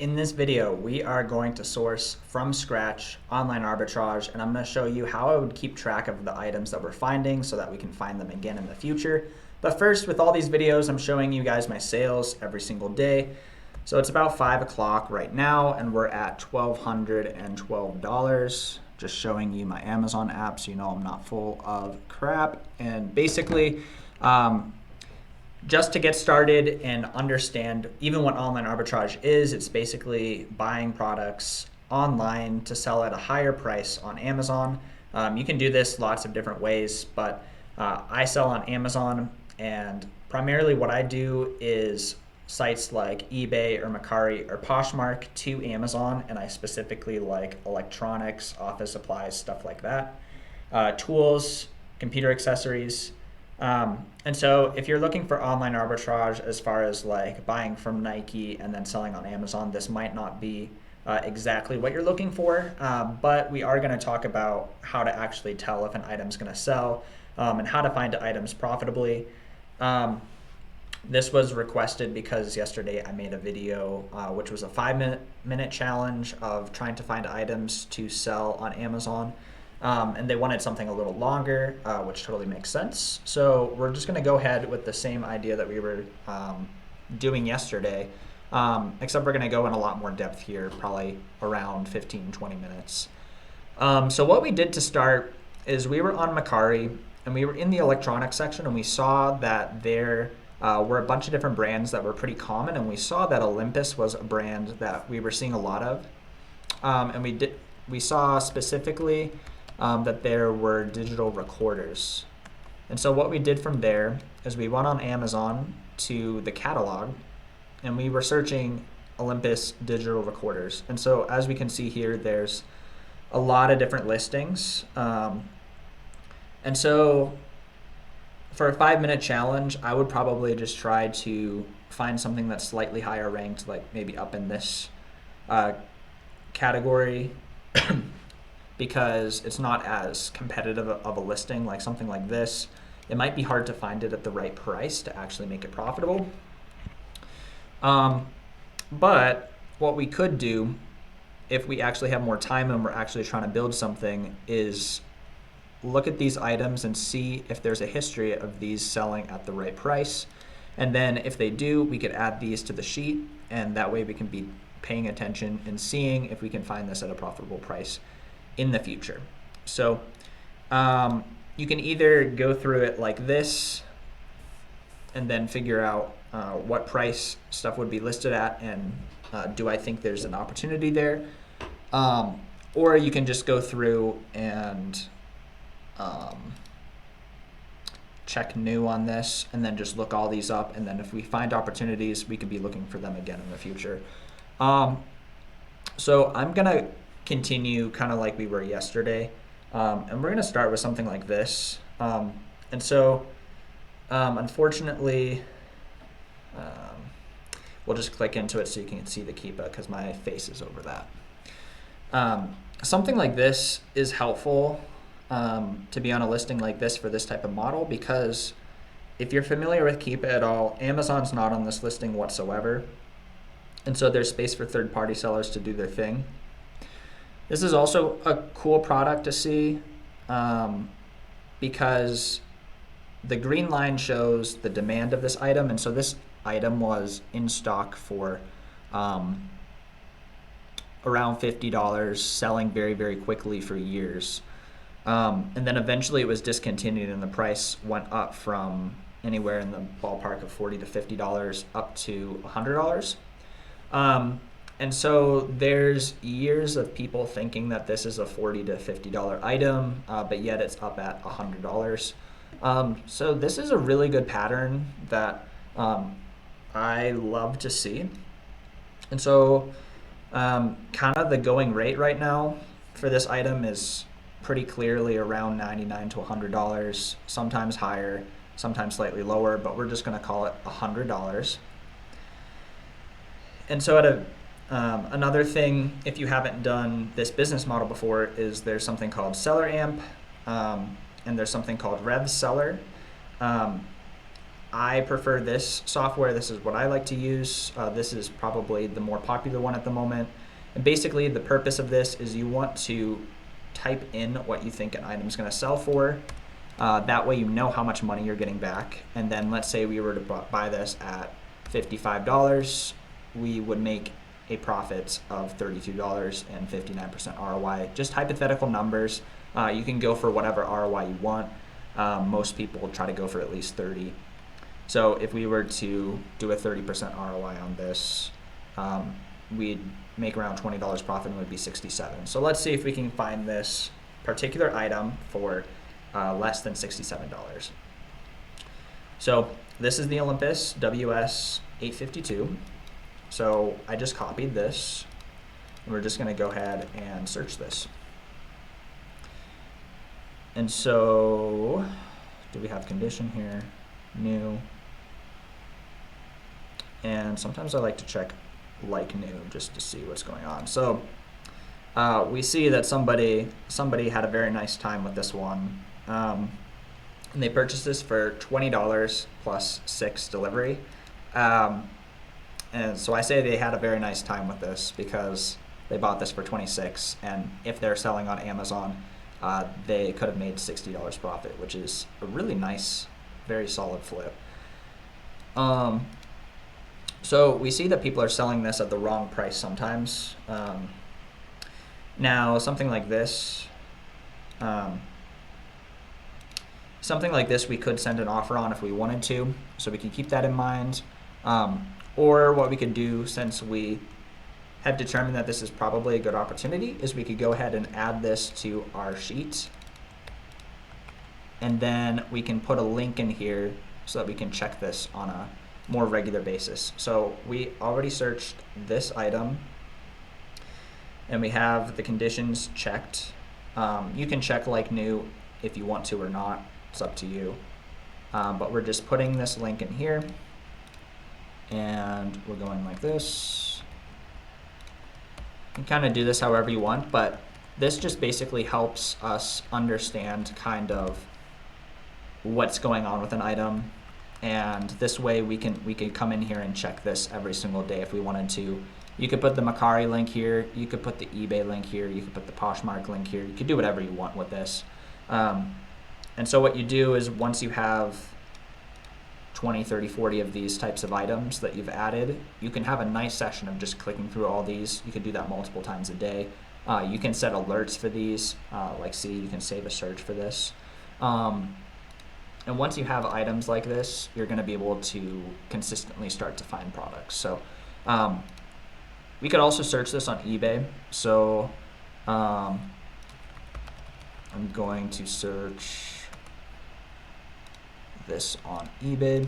In this video, we are going to source from scratch online arbitrage, and I'm going to show you how I would keep track of the items that we're finding so that we can find them again in the future. But first, with all these videos, I'm showing you guys my sales every single day. So it's about 5 o'clock right now, and we're at $1,212. Just showing you my Amazon app so you know I'm not full of crap. And basically, just to get started and understand even what online arbitrage is, it's basically buying products online to sell at a higher price on Amazon. You can do this lots of different ways, but I sell on Amazon, and primarily what I do is sites like eBay or 𝗖𝗁 or Poshmark to Amazon, and I specifically like electronics, office supplies, stuff like that, tools, computer accessories. And so if you're looking for online arbitrage as far as like buying from Nike and then selling on Amazon, this might not be exactly what you're looking for, but we are going to talk about how to actually tell if an item's going to sell, and how to find items profitably. This was requested because yesterday I made a video which was a 5-minute challenge of trying to find items to sell on Amazon. And they wanted something a little longer, which totally makes sense. So we're just going to go ahead with the same idea that we were doing yesterday, except we're going to go in a lot more depth here, probably around 15-20 minutes. So what we did to start is we were on 𝗖𝗁, and we were in the electronics section, and we saw that there were a bunch of different brands that were pretty common, and we saw that 𝗖𝗁 was a brand that we were seeing a lot of. And we saw specifically that there were digital recorders. And so what we did from there is we went on Amazon to the catalog, and we were searching 𝗖𝗁 digital recorders. And so as we can see here, there's a lot of different listings. And so for a 5-minute challenge, I would probably just try to find something that's slightly higher ranked, like maybe up in this category, because it's not as competitive of a listing. Like something like this, it might be hard to find it at the right price to actually make it profitable. But what we could do, if we actually have more time and we're actually trying to build something, is look at these items and see if there's a history of these selling at the right price. And then if they do, we could add these to the sheet, and that way we can be paying attention and seeing if we can find this at a profitable price in the future. So you can either go through it like this and then figure out what price stuff would be listed at, and do I think there's an opportunity there, or you can just go through and check new on this and then just look all these up, and then if we find opportunities, we could be looking for them again in the future. So I'm gonna continue kind of like we were yesterday, and we're going to start with something like this. And so unfortunately, we'll just click into it so you can see the 𝗖𝗁 because my face is over that. Something like this is helpful to be on a listing like this for this type of model, because if you're familiar with 𝗖𝗁 at all, Amazon's not on this listing whatsoever, and so there's space for third-party sellers to do their thing. This is also a cool product to see, because the green line shows the demand of this item, and so this item was in stock for around $50, selling very, very quickly for years. And then eventually it was discontinued, and the price went up from anywhere in the ballpark of $40 to $50 up to $100. And so there's years of people thinking that this is a $40 to $50 item, but yet it's up at $100. So this is a really good pattern that I love to see. And so kind of the going rate right now for this item is pretty clearly around $99 to $100, sometimes higher, sometimes slightly lower, but we're just going to call it $100. And so at another thing, if you haven't done this business model before, is there's something called Seller Amp, and there's something called Rev Seller. I prefer this software. This is what I like to use. This is probably the more popular one at the moment. And basically the purpose of this is you want to type in what you think an item is going to sell for. That way you know how much money you're getting back. And then let's say we were to buy this at $55, we would make a profit of $32 and 59% ROI. Just hypothetical numbers. You can go for whatever ROI you want. Most people try to go for at least 30. So if we were to do a 30% ROI on this, we'd make around $20 profit and it would be 67. So let's see if we can find this particular item for less than $67. So this is the Olympus WS852. So I just copied this, and we're just going to go ahead and search this. And so, do we have condition here? New. And sometimes I like to check like new just to see what's going on. So we see that somebody had a very nice time with this one. And they purchased this for $20 plus 6 delivery. And so I say they had a very nice time with this because they bought this for $26, and if they're selling on Amazon, they could have made $60 profit, which is a really nice, very solid flip. So we see that people are selling this at the wrong price sometimes. Now something like this, we could send an offer on if we wanted to, so we can keep that in mind. Or what we could do, since we have determined that this is probably a good opportunity, is we could go ahead and add this to our sheet. And then we can put a link in here so that we can check this on a more regular basis. So we already searched this item, and we have the conditions checked. You can check like new if you want to or not. It's up to you. But we're just putting this link in here. And we're going like this. You can kind of do this however you want, but this just basically helps us understand kind of what's going on with an item. And this way we can come in here and check this every single day if we wanted to. You could put the Mercari link here, you could put the eBay link here, you could put the Poshmark link here, you could do whatever you want with this. And so what you do is once you have 20, 30, 40 of these types of items that you've added, you can have a nice session of just clicking through all these. You could do that multiple times a day. You can set alerts for these, like see, you can save a search for this. And once you have items like this, you're going to be able to consistently start to find products. So we could also search this on eBay. So I'm going to search this on eBay.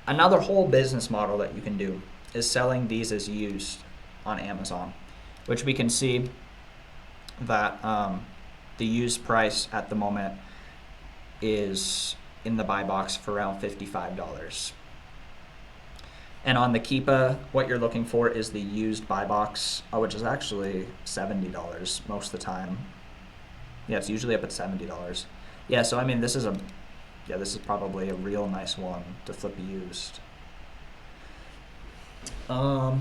Another whole business model that you can do is selling these as used on Amazon, which we can see that the used price at the moment is in the buy box for around $55. And on the Keepa, what you're looking for is the used buy box, which is actually $70 most of the time. Yeah, it's usually up at $70. Yeah, so I mean, this is probably a real nice one to flip used. But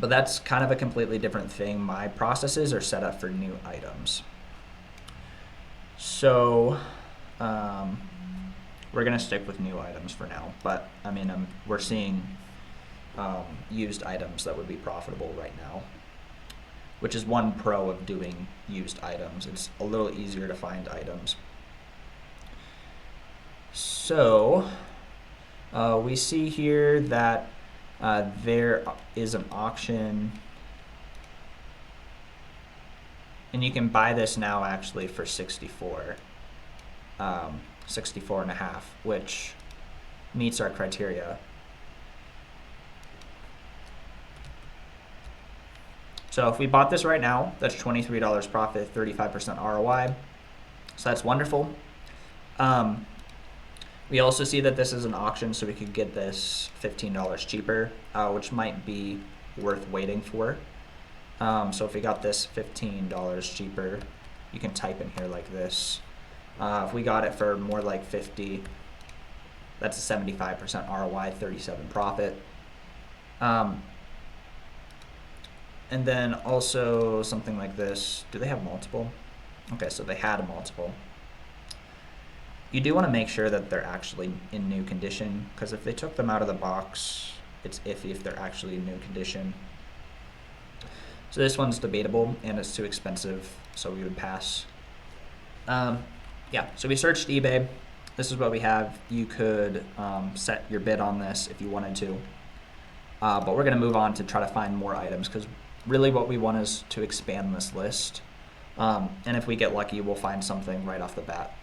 that's kind of a completely different thing. My processes are set up for new items. So we're gonna stick with new items for now, but I mean, we're seeing used items that would be profitable right now, which is one pro of doing used items. It's a little easier to find items. So we see here that there is an auction, and you can buy this now actually for 64 and a half, which meets our criteria. So if we bought this right now, that's $23 profit, 35% ROI. So that's wonderful. We also see that this is an auction, so we could get this $15 cheaper, which might be worth waiting for. So if we got this $15 cheaper, you can type in here like this. If we got it for more like 50, that's a 75% ROI, 37 profit. And then also something like this. Do they have multiple? Okay, so they had a multiple. You do want to make sure that they're actually in new condition, because if they took them out of the box, it's iffy if they're actually in new condition. So this one's debatable, and it's too expensive, so we would pass. Yeah, so we searched eBay. This is what we have. You could set your bid on this if you wanted to. But we're going to move on to try to find more items, because really what we want is to expand this list. And if we get lucky, we'll find something right off the bat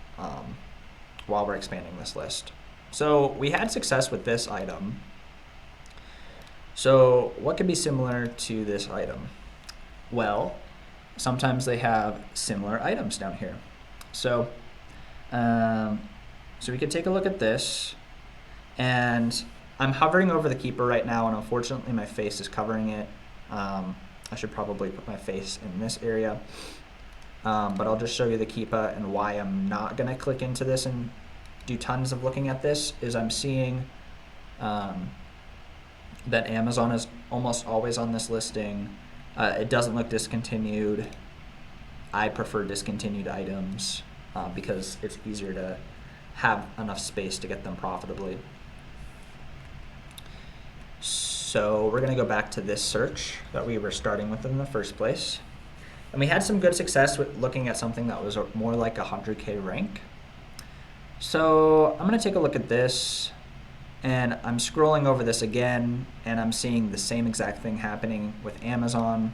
while we're expanding this list. So we had success with this item. So what could be similar to this item? Well, sometimes they have similar items down here. So, so we could take a look at this, and I'm hovering over the keeper right now, and unfortunately my face is covering it. I should probably put my face in this area, but I'll just show you the keeper, and why I'm not gonna click into this and do tons of looking at this is I'm seeing that Amazon is almost always on this listing. It doesn't look discontinued. I prefer discontinued items because it's easier to have enough space to get them profitably. So we're going to go back to this search that we were starting with in the first place. And we had some good success with looking at something that was more like a 100K rank. So I'm going to take a look at this, and I'm scrolling over this again, and I'm seeing the same exact thing happening with Amazon.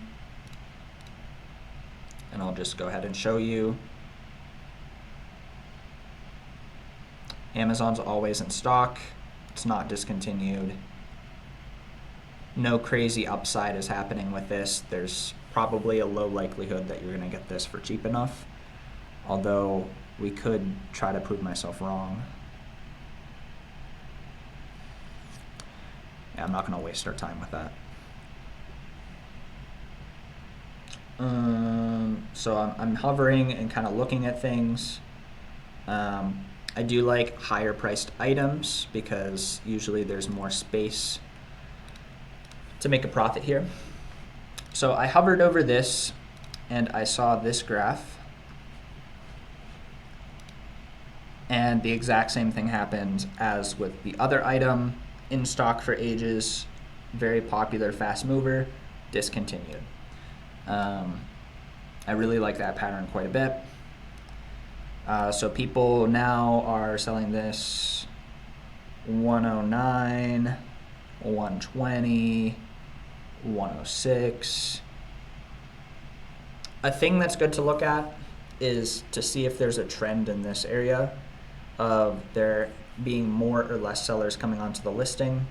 And I'll just go ahead and show you. Amazon's always in stock. It's not discontinued. No crazy upside is happening with this. There's probably a low likelihood that you're going to get this for cheap enough, although we could try to prove myself wrong. Yeah, I'm not going to waste our time with that. So I'm hovering and kind of looking at things. I do like higher priced items because usually there's more space to make a profit here. So I hovered over this and I saw this graph, and the exact same thing happened as with the other item, in stock for ages, very popular, fast mover, discontinued. I really like that pattern quite a bit. So people now are selling this 109, 120, 106. A thing that's good to look at is to see if there's a trend in this area of there being more or less sellers coming onto the listing.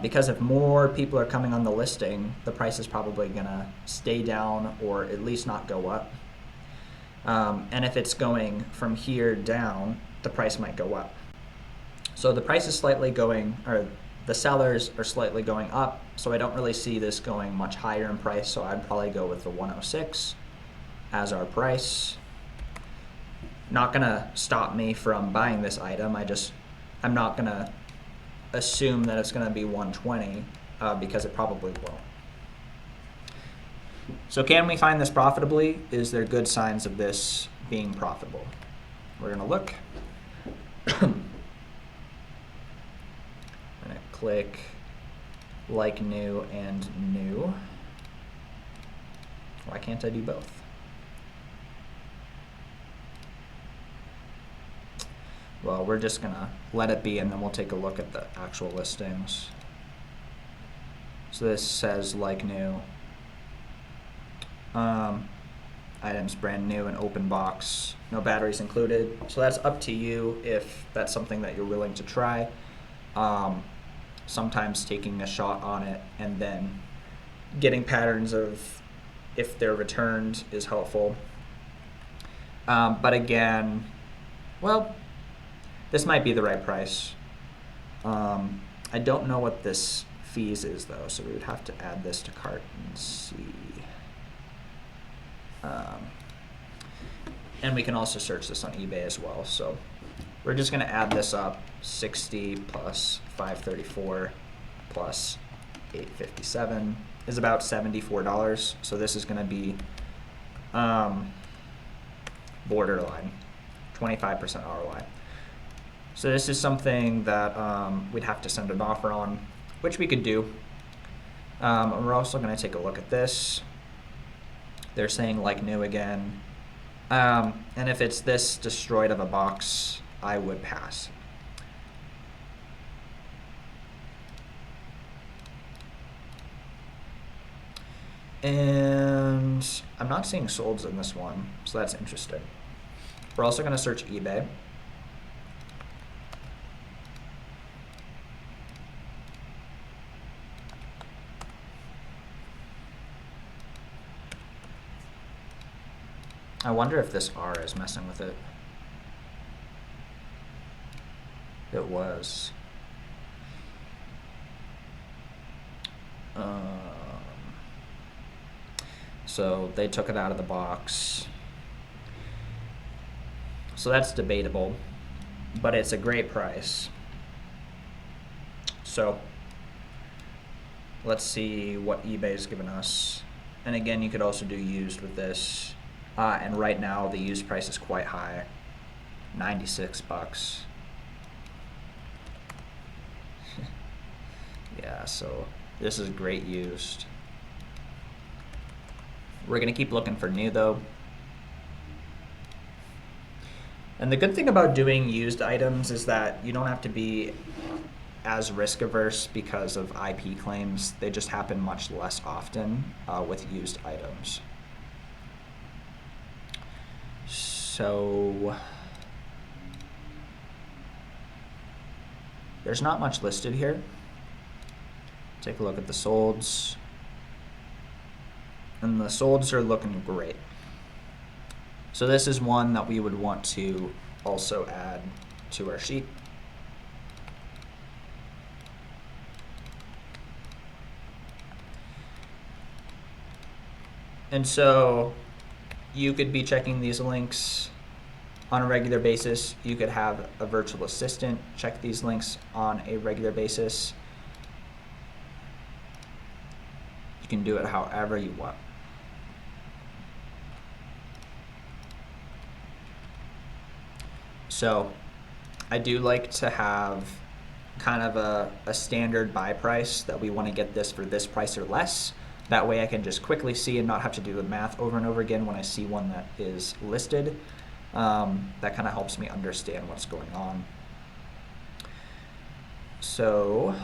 Because if more people are coming on the listing, the price is probably gonna stay down or at least not go up. And if it's going from here down, the price might go up. So the price is slightly going, or the sellers are slightly going up, so I don't really see this going much higher in price, so I'd probably go with the 106 as our price. Not gonna stop me from buying this item, I'm not gonna assume that it's gonna be 120 because it probably won't. So can we find this profitably? Is there good signs of this being profitable? We're gonna look. I'm gonna click like new and new. Why can't I do both? Well, we're just gonna let it be, and then we'll take a look at the actual listings. So this says like new. Items brand new and open box, no batteries included. So that's up to you if that's something that you're willing to try. Sometimes taking a shot on it and then getting patterns of if they're returned is helpful. But again, well, this might be the right price. I don't know what this fees is though, so we would have to add this to cart and see. And we can also search this on eBay as well. So we're just going to add this up. 60 plus 534 plus 857 is about $74. So this is going to be borderline 25% ROI. So this is something that we'd have to send an offer on, which we could do. We're also going to take a look at this. They're saying like new again. And if it's this destroyed of a box, I would pass. And I'm not seeing solds in this one, so that's interesting. We're also going to search eBay. I wonder if this R is messing with it. It was. So they took it out of the box. So that's debatable, but it's a great price. So let's see what eBay's given us. And again, you could also do used with this. And right now the used price is quite high, $96. Yeah, so this is great used. We're gonna keep looking for new though. And the good thing about doing used items is that you don't have to be as risk averse because of IP claims. They just happen much less often with used items. So there's not much listed here. Take a look at the solds. And the solds are looking great. So this is one that we would want to also add to our sheet. And so you could be checking these links on a regular basis. You could have a virtual assistant check these links on a regular basis. You can do it however you want. So I do like to have kind of a standard buy price that we want to get this for this price or less. That way I can just quickly see and not have to do the math over and over again when I see one that is listed. That kind of helps me understand what's going on. So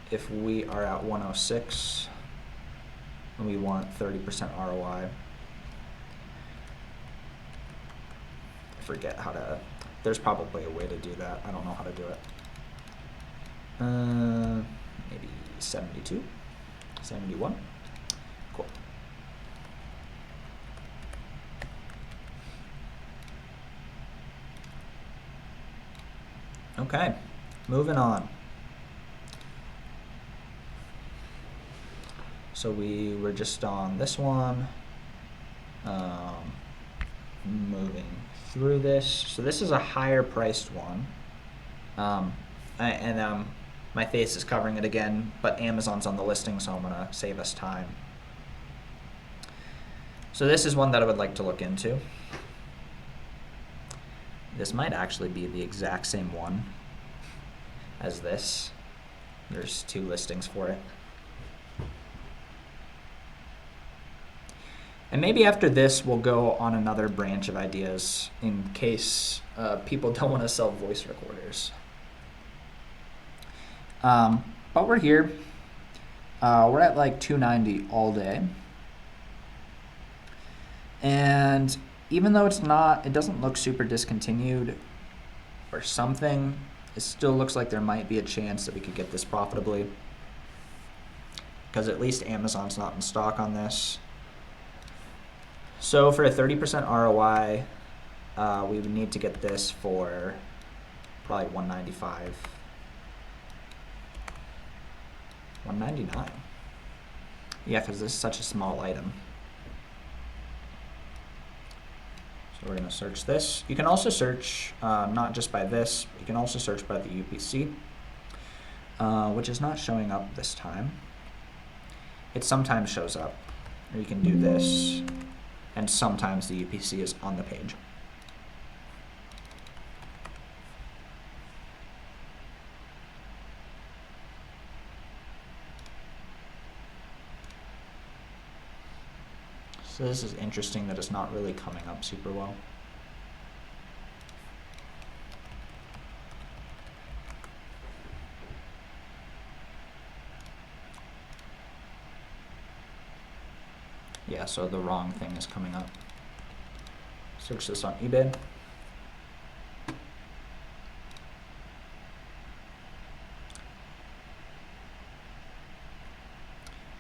if we are at 106 and we want 30% ROI, I forget how to, there's probably a way to do that. I don't know how to do it. Maybe 72, 71. Cool. Okay, moving on. So we were just on this one, moving through this. So this is a higher priced one. My face is covering it again, but Amazon's on the listing, so I'm gonna save us time. So this is one that I would like to look into. This might actually be the exact same one as this. There's two listings for it. And maybe after this, we'll go on another branch of ideas in case people don't want to sell voice recorders. But we're here. We're at like 290 all day. And even though it doesn't look super discontinued or something, it still looks like there might be a chance that we could get this profitably, because at least Amazon's not in stock on this. So for a 30% ROI, we would need to get this for probably $195. $199. Yeah, because this is such a small item. So we're going to search this. You can also search not just by this, you can also search by the UPC, which is not showing up this time. It sometimes shows up. Or you can do this, and sometimes the UPC is on the page. So this is interesting that it's not really coming up super well. Yeah, so the wrong thing is coming up. Search this on eBay.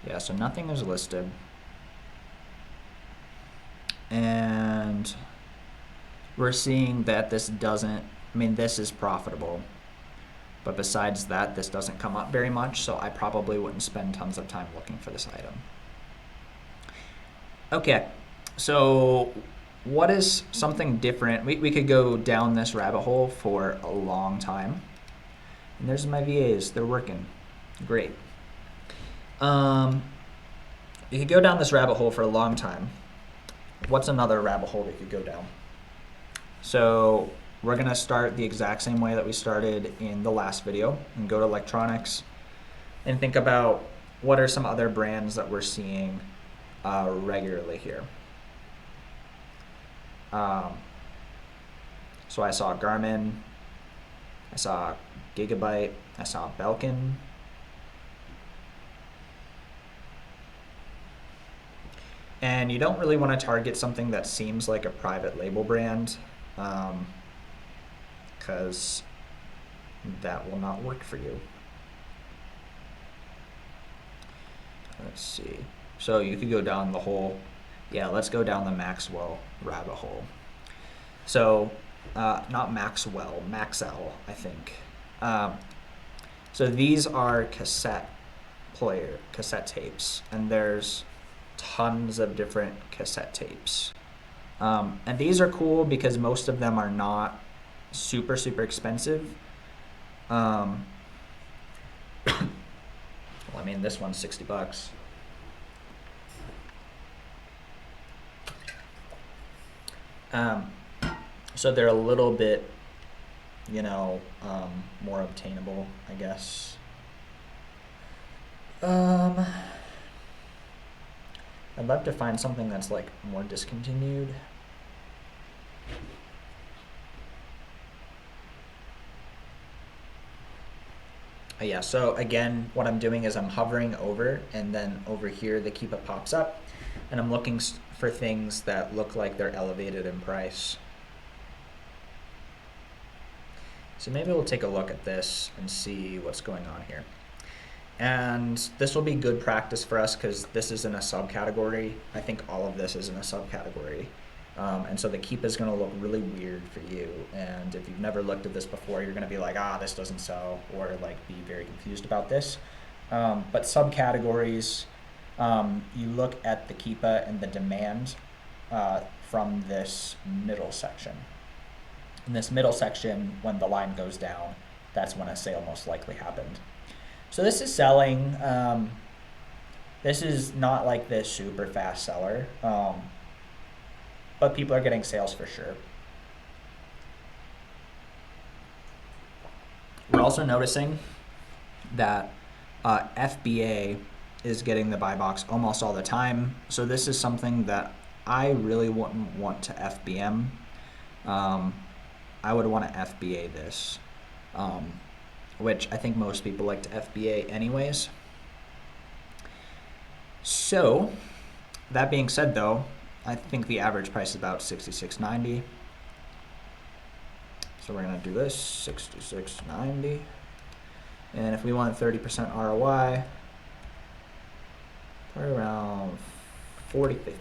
Yeah, so nothing is listed. And we're seeing that this doesn't, I mean, this is profitable. But besides that, this doesn't come up very much, so I probably wouldn't spend tons of time looking for this item. Okay, so what is something different? We could go down this rabbit hole for a long time. And there's my VAs, they're working. Great. You could go down this rabbit hole for a long time. What's another rabbit hole we could go down? So we're gonna start the exact same way that we started in the last video and go to electronics and think about what are some other brands that we're seeing regularly here. So I saw Garmin, I saw Gigabyte, I saw Belkin. And you don't really want to target something that seems like a private label brand, because that will not work for you. Let's see. So you could go down the whole, yeah, let's go down the Maxwell rabbit hole. So, not Maxwell, Maxell, I think. So these are cassette tapes, and there's tons of different cassette tapes. And these are cool because most of them are not super expensive. Well, I mean, this one's 60 bucks. So they're a little bit, you know, more obtainable, I guess. I'd love to find something that's like more discontinued. Yeah, so again, what I'm doing is I'm hovering over, and then over here the Keepa pops up, and I'm looking for things that look like they're elevated in price. So maybe we'll take a look at this and see what's going on here. And this will be good practice for us because this is in a subcategory. I think all of this is in a subcategory. And so the Keepa is going to look really weird for you. And if you've never looked at this before, you're going to be like, ah, this doesn't sell, or like be very confused about this. But subcategories, you look at the Keepa and the demand from this middle section. In this middle section, when the line goes down, that's when a sale most likely happened. So this is selling. This is not like this super fast seller, but people are getting sales for sure. We're also noticing that FBA is getting the buy box almost all the time. So this is something that I really wouldn't want to FBM. I would want to FBA this, which I think most people like to FBA anyways. So that being said though, I think the average price is about $66.90. So we're gonna do this, $66.90. And if we want 30% ROI, probably around $40.50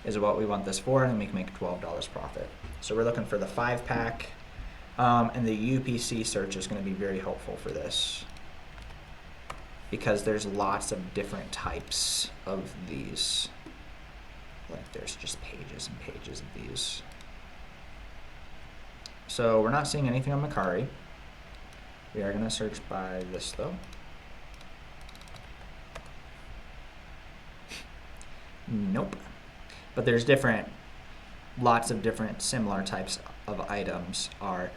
is what we want this for, and we can make $12 profit. So we're looking for the 5-pack, and the UPC search is going to be very helpful for this because there's lots of different types of these. like there's just pages and pages of these. So we're not seeing anything on 𝗖𝗁. We are going to search by this though. Nope. But there's lots of different similar types of items are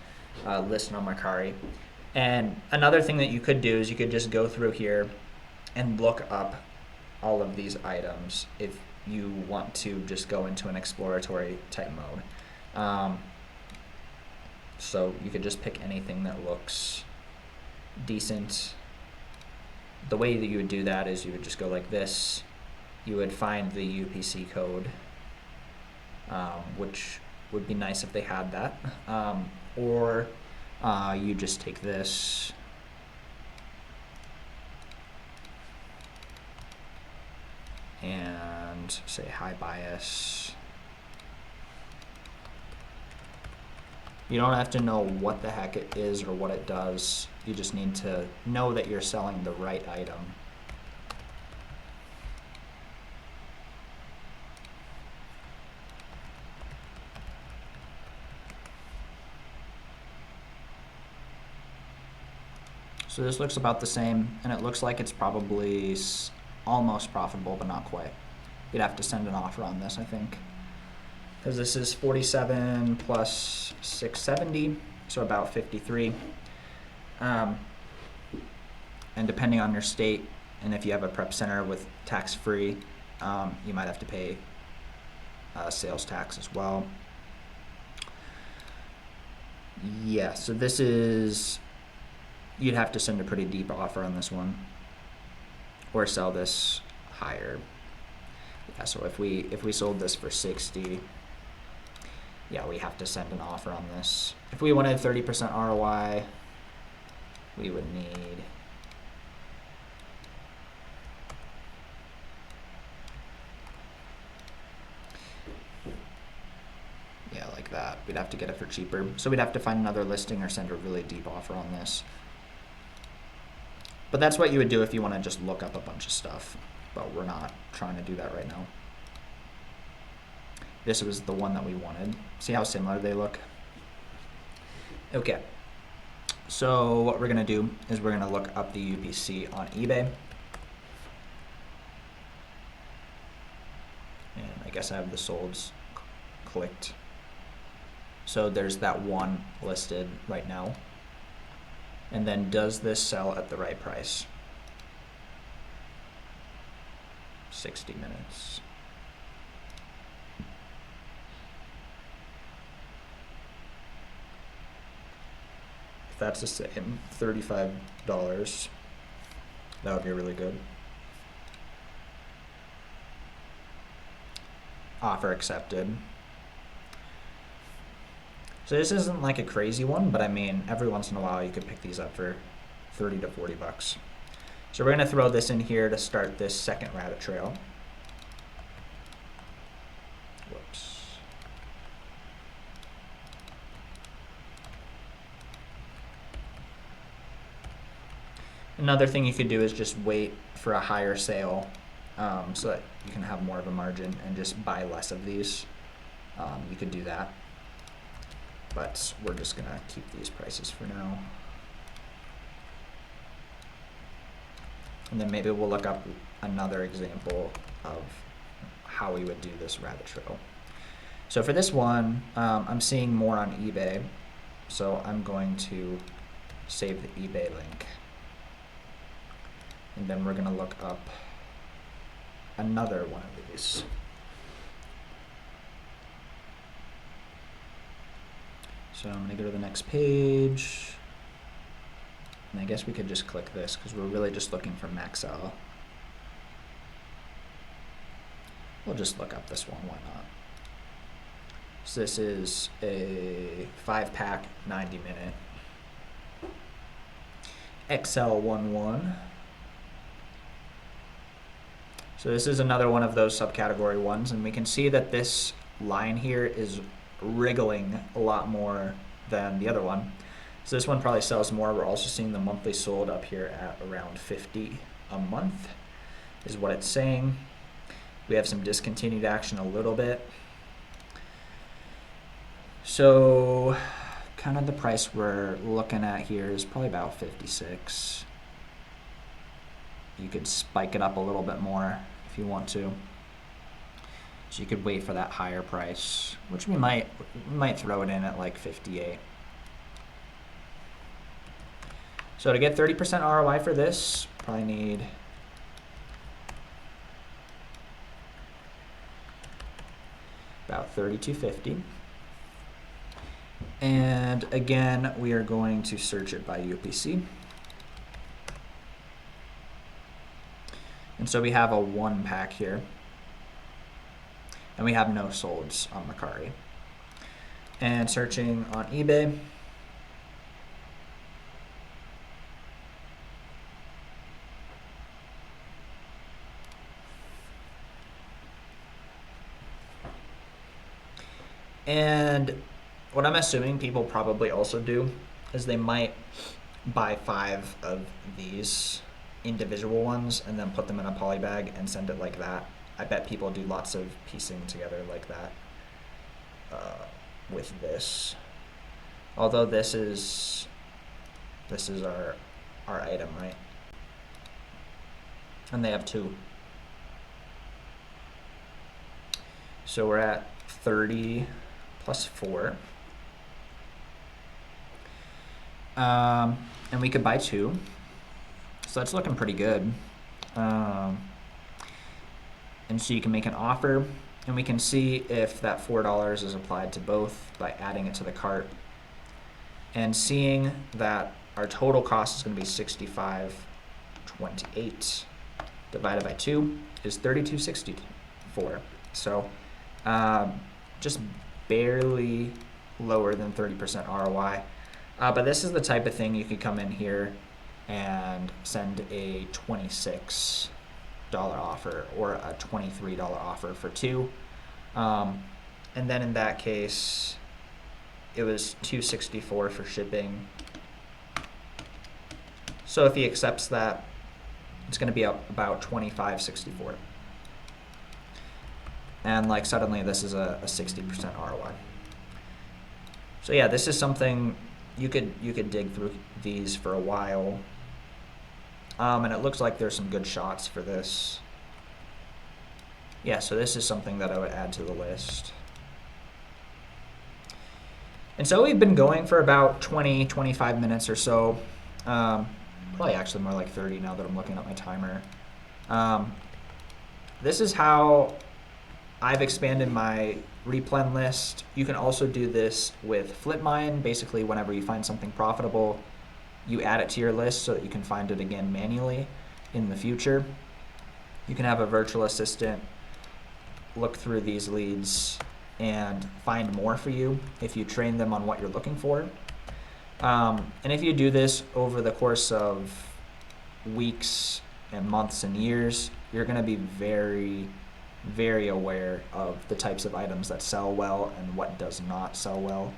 listed on 𝗖𝗁. And another thing that you could do is you could just go through here and look up all of these items if you want to just go into an exploratory type mode. So you could just pick anything that looks decent. The way that you would do that is you would just go like this. You would find the UPC code, which would be nice if they had that. Or you just take this and say high bias. You don't have to know what the heck it is or what it does. You just need to know that you're selling the right item. So this looks about the same, and it looks like it's probably almost profitable, but not quite. You'd have to send an offer on this, I think. Because this is 47 plus 670, so about 53. And depending on your state, and if you have a prep center with tax-free, you might have to pay sales tax as well. Yeah, so this is, you'd have to send a pretty deep offer on this one, or sell this higher. Yeah, so if we sold this for 60, yeah, we have to send an offer on this. If we wanted 30% ROI, we would need like that. We'd have to get it for cheaper. So we'd have to find another listing or send a really deep offer on this. But that's what you would do if you want to just look up a bunch of stuff. But we're not trying to do that right now. This was the one that we wanted. See how similar they look? Okay. So what we're going to do is we're going to look up the UPC on eBay. And I guess I have the solds clicked. So there's that one listed right now. And then does this sell at the right price? 60 minutes. If that's the same, $35, that would be really good. Offer accepted. So this isn't like a crazy one, but I mean, every once in a while you could pick these up for 30 to 40 bucks. So we're gonna throw this in here to start this second rabbit trail. Whoops. Another thing you could do is just wait for a higher sale so that you can have more of a margin and just buy less of these. You could do that. But we're just gonna keep these prices for now. And then maybe we'll look up another example of how we would do this rabbit trail. So for this one, I'm seeing more on eBay. So I'm going to save the eBay link. And then we're gonna look up another one of these. So I'm gonna go to the next page. And I guess we could just click this because we're really just looking for max sell. We'll just look up this one, why not? So this is a 5-pack, 90-minute 𝗖𝗁𝗠𝗲. So this is another one of those subcategory ones, and we can see that this line here is wriggling a lot more than the other one. So this one probably sells more. We're also seeing the monthly sold up here at around 50 a month is what it's saying. We have some discontinued action a little bit. So kind of the price we're looking at here is probably about 56. You could spike it up a little bit more if you want to. So you could wait for that higher price, which we might throw it in at like 58. So to get 30% ROI for this, probably need about 32.50. And again, we are going to search it by UPC. And so we have a 1-pack here. And we have no solds on Mercari. And searching on eBay. And what I'm assuming people probably also do is they might buy 5 of these individual ones and then put them in a poly bag and send it like that. I bet people do lots of piecing together like that with this. Although this is our item, right? And they have 2. So we're at 30 plus 4. And we could buy 2. So that's looking pretty good. And so you can make an offer, and we can see if that $4 is applied to both by adding it to the cart. And seeing that our total cost is going to be $65.28 divided by 2 is $32.64. So just barely lower than 30% ROI. But this is the type of thing you could come in here and send a $26 offer or a $23 offer for 2. And then in that case, it was $2.64 for shipping. So if he accepts that, it's going to be about $25.64. And like suddenly this is a 60% ROI. So yeah, this is something you could dig through these for a while. And it looks like there's some good shots for this. Yeah, so this is something that I would add to the list. And so we've been going for about 20-25 minutes or so. Probably actually more like 30 now that I'm looking at my timer. This is how I've expanded my replen list. You can also do this with FlipMine. Basically, whenever you find something profitable, you add it to your list so that you can find it again manually in the future. You can have a virtual assistant look through these leads and find more for you if you train them on what you're looking for. And if you do this over the course of weeks and months and years, you're going to be very, very aware of the types of items that sell well and what does not sell well.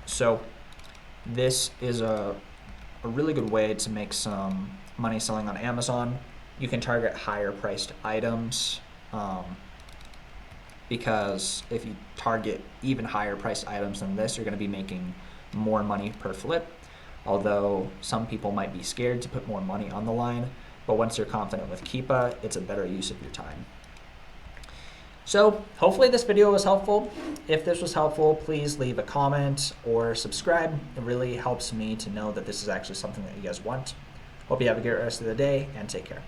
So this is a really good way to make some money selling on Amazon. You can target higher priced items because if you target even higher priced items than this, you're going to be making more money per flip. Although some people might be scared to put more money on the line, but once you're confident with 𝗖cie, it's a better use of your time. So hopefully this video was helpful. If this was helpful, please leave a comment or subscribe. It really helps me to know that this is actually something that you guys want. Hope you have a great rest of the day and take care.